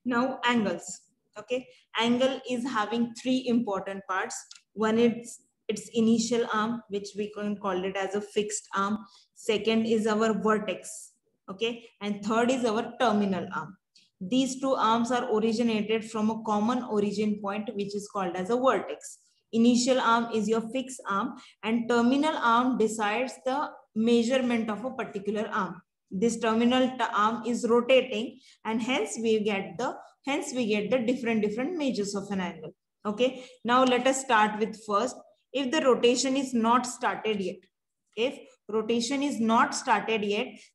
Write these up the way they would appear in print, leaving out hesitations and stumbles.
Now angles. Okay, angle is having three important parts. One is its initial arm, which we can call it as a fixed arm. Second is our vertex. Okay, and third is our terminal arm. These two arms are originated from a common origin point, which is called as a vertex. Initial arm is your fixed arm, and terminal arm decides the measurement of a particular arm. This terminal arm is rotating, and hence we get the different measures of an angle. Okay, now let us start with first. If the rotation is not started yet,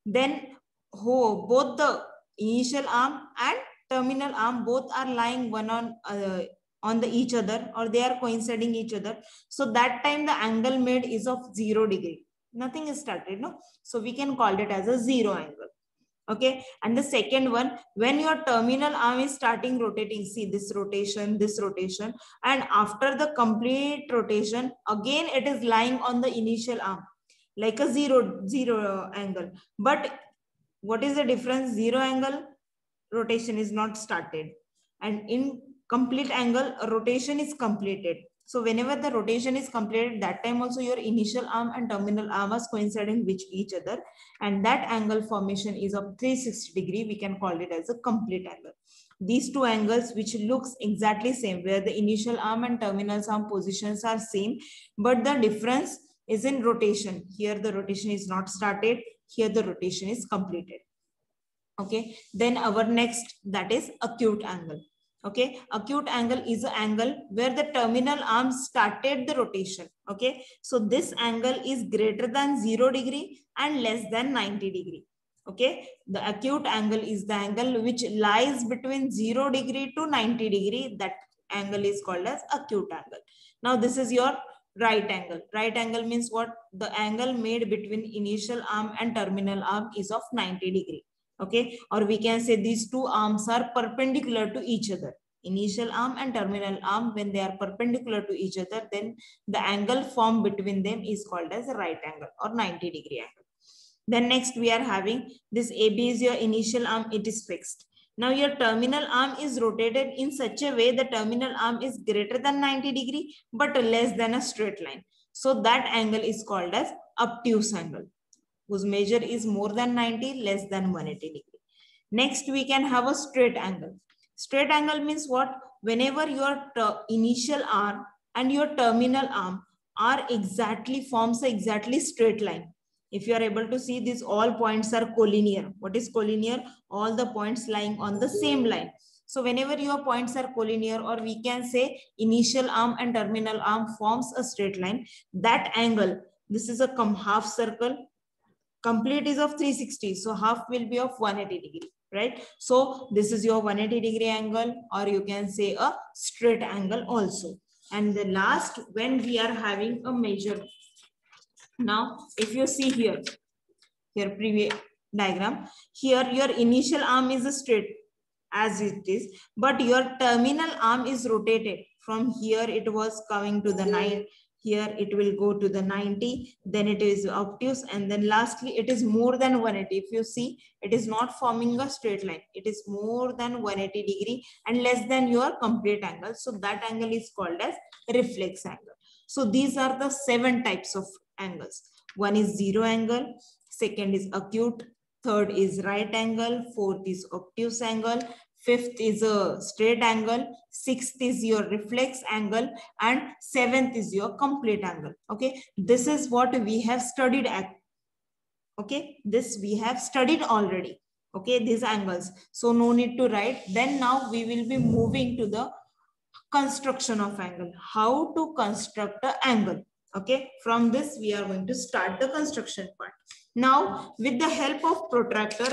then both the initial arm and terminal arm both are lying one on the each other, or they are coinciding each other. So that time the angle made is of 0 degree. Nothing is started, no? So we can call it as a zero angle. Okay, and the second one, when your terminal arm is starting rotating, see this rotation, and after the complete rotation, again it is lying on the initial arm, like a zero angle. But what is the difference? Zero angle, rotation is not started, and in complete angle, rotation is completed. So whenever the rotation is completed, that time also your initial arm and terminal arm are coinciding with each other, and that angle formation is of 360 degree. We can call it as a complete angle. These two angles which looks exactly same, where the initial arm and terminal arm positions are same, but the difference is in rotation. Here the rotation is not started, here the rotation is completed. Okay, then our next, that is acute angle. Okay, acute angle is an angle where the terminal arm started the rotation. Okay, so this angle is greater than 0 degree and less than 90 degree. Okay, the acute angle is the angle which lies between 0 degree to 90 degree. That angle is called as acute angle. Now this is your right angle. Right angle means what? The angle made between initial arm and terminal arm is of 90 degree. Okay, or we can say these two arms are perpendicular to each other. Initial arm and terminal arm, when they are perpendicular to each other, then the angle formed between them is called as a right angle or 90 degree angle. Then next we are having this AB is your initial arm, it is fixed. Now your terminal arm is rotated in such a way the terminal arm is greater than 90 degree but less than a straight line. So that angle is called as obtuse angle, whose measure is more than 90, less than 180 degree. Next, we can have a straight angle. Straight angle means what? Whenever your initial arm and your terminal arm are forms exactly straight line. If you are able to see, these all points are collinear. What is collinear? All the points lying on the same line. So whenever your points are collinear, or we can say initial arm and terminal arm forms a straight line, that angle, this is a half circle, complete is of 360, so half will be of 180 degree, right? So this is your 180 degree angle, or you can say a straight angle also. And the last, when we are having a measure. Now if you see here previous diagram, here your initial arm is straight as it is, but your terminal arm is rotated. From here it was coming to the 9, here it will go to the 90, then it is obtuse, and then lastly it is more than 180. If you see, it is not forming a straight line, it is more than 180 degree and less than your complete angle. So that angle is called as reflex angle. So these are the 7 types of angles. One is zero angle, second is acute, third is right angle, fourth is obtuse angle, fifth is a straight angle, sixth is your reflex angle, and seventh is your complete angle. Okay, this is what we have studied at. Okay, this we have studied already. Okay, these angles. So no need to write. Then now we will be moving to the construction of angle. How to construct an angle. Okay, from this we are going to start the construction part. Now with the help of protractor,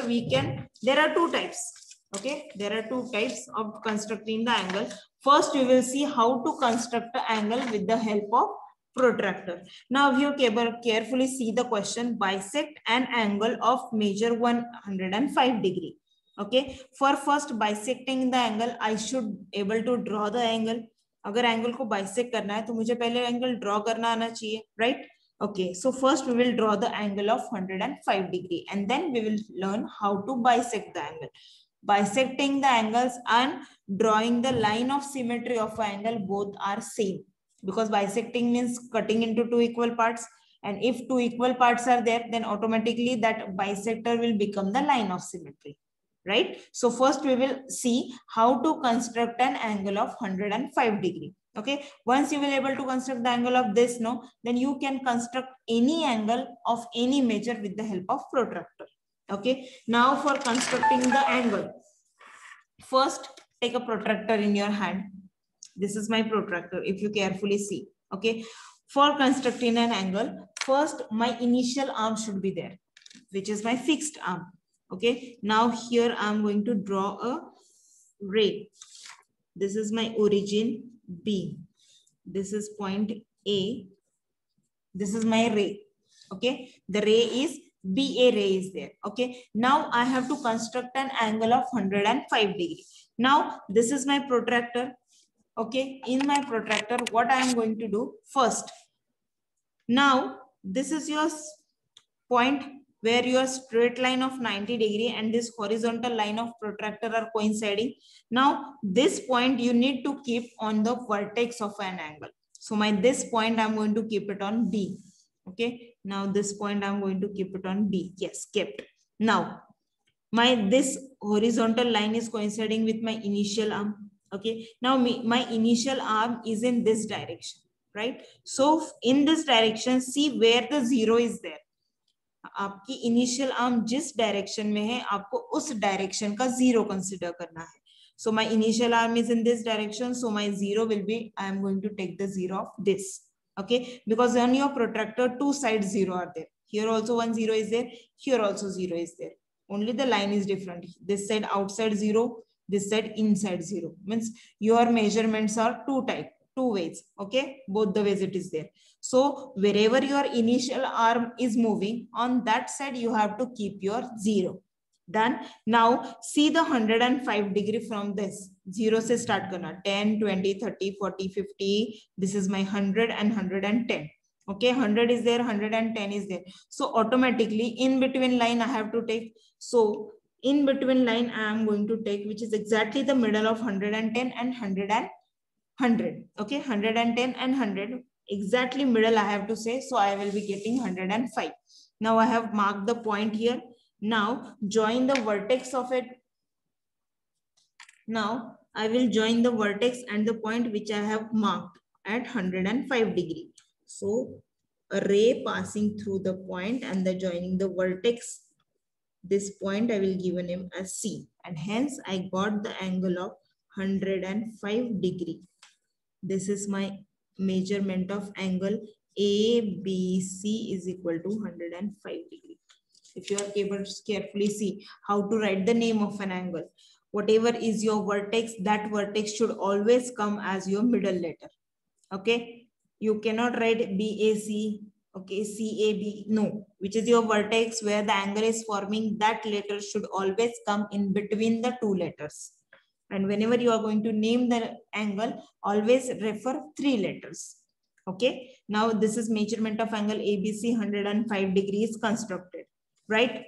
there are 2 types. Okay, there are 2 types of constructing the angle. First we will see how to construct the angle with the help of protractor. Now if you carefully see the question, bisect an angle of measure 105 degree. Okay, for first bisecting the angle, I should able to draw the angle. अगर angle को bisect करना है तो मुझे पहले angle draw करना आना चाहिए, right? Okay, so first we will draw the angle of 105 degree and then we will learn how to bisect the angle. Bisecting the angles and drawing the line of symmetry of an angle, both are same, because bisecting means cutting into two equal parts, and if two equal parts are there, then automatically that bisector will become the line of symmetry, right? So first we will see how to construct an angle of 105 degree. Okay, once you will able to construct the angle of this, no, then you can construct any angle of any measure with the help of protractor. Okay, now for constructing the angle, first take a protractor in your hand. This is my protractor, if you carefully see. Okay, for constructing an angle, first my initial arm should be there, which is my fixed arm. Okay, now here I'm going to draw a ray. This is my origin B. This is point A. This is my ray. Okay, the ray is BA ray is there. Okay, now I have to construct an angle of 105 degree. Now this is my protractor. Okay, in my protractor, what I am going to do first. Now this is your point where your straight line of 90 degree and this horizontal line of protractor are coinciding. Now this point you need to keep on the vertex of an angle. So this point I'm going to keep it on B. Okay, now this point I'm going to keep it on B. Yes, kept. Now this horizontal line is coinciding with my initial arm. Okay, now my initial arm is in this direction, right? So in this direction, see where the zero is there. आपकी initial arm जिस direction में है, आपको उस direction का zero consider करना है. So my initial arm is in this direction, so my zero will be, I am going to take the zero of this. Okay, because on your protractor, two sides zero are there. Here also one zero is there, here also zero is there. Only the line is different. This side outside zero, this side inside zero. Means your measurements are two ways. Okay, both the ways it is there. So wherever your initial arm is moving, on that side you have to keep your zero. Done. Now see the 105 degree from this. Zero se start karna. 10, 20, 30, 40, 50. This is my 100 and 110. Okay, 100 is there, 110 is there. So automatically in between line I have to take. So in between line I am going to take, which is exactly the middle of 110 and 100. Okay, 110 and 100. Exactly middle I have to say. So I will be getting 105. Now I have marked the point here. Now join the vertex of it. Now I will join the vertex and the point which I have marked at 105 degree. So a ray passing through the point and the joining the vertex. This point I will give a name as C, and hence I got the angle of 105 degree. This is my measurement of angle ABC is equal to 105 degree. If you are able to carefully see how to write the name of an angle, whatever is your vertex, that vertex should always come as your middle letter. Okay, you cannot write BAC, okay, CAB, no, which is your vertex where the angle is forming, that letter should always come in between the two letters. And whenever you are going to name the angle, always refer three letters. Okay, now this is measurement of angle ABC 105 degrees constructed, right?